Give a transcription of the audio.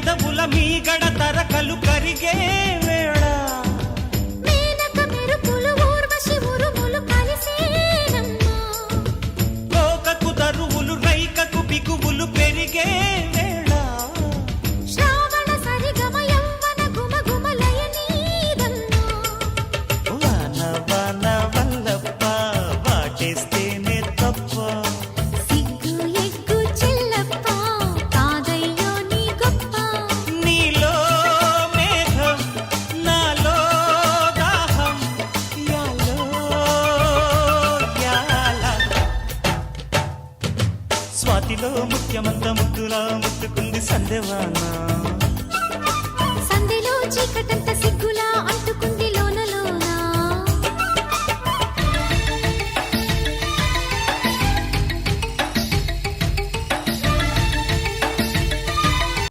పెదవుల మీగడ తరకలు కరిగే వేళ మేనక మెరుపులు ఊర్వశి ఉరుములు కలిసేనమ్మా కోకకు దరువులు రైకకు బిగువులు పెరిగే వేళ శ్రావణ సరిగమ యవ్వన గుమ గుమలయ నీదమ్మా వాన వాన వల్లప్ప వాటేస్తేనే తప్ప సిగ్గు ఎగ్గు చెల్లప్ప కాదయ్యో నీ గొప్ప నీలో మేఘం నాలో దాహం యాలో యాల స్వాతిలో ముఖ్యమంత ముద్దులా ముద్దుకుంది సందెవాన సంధిలో చీకటంత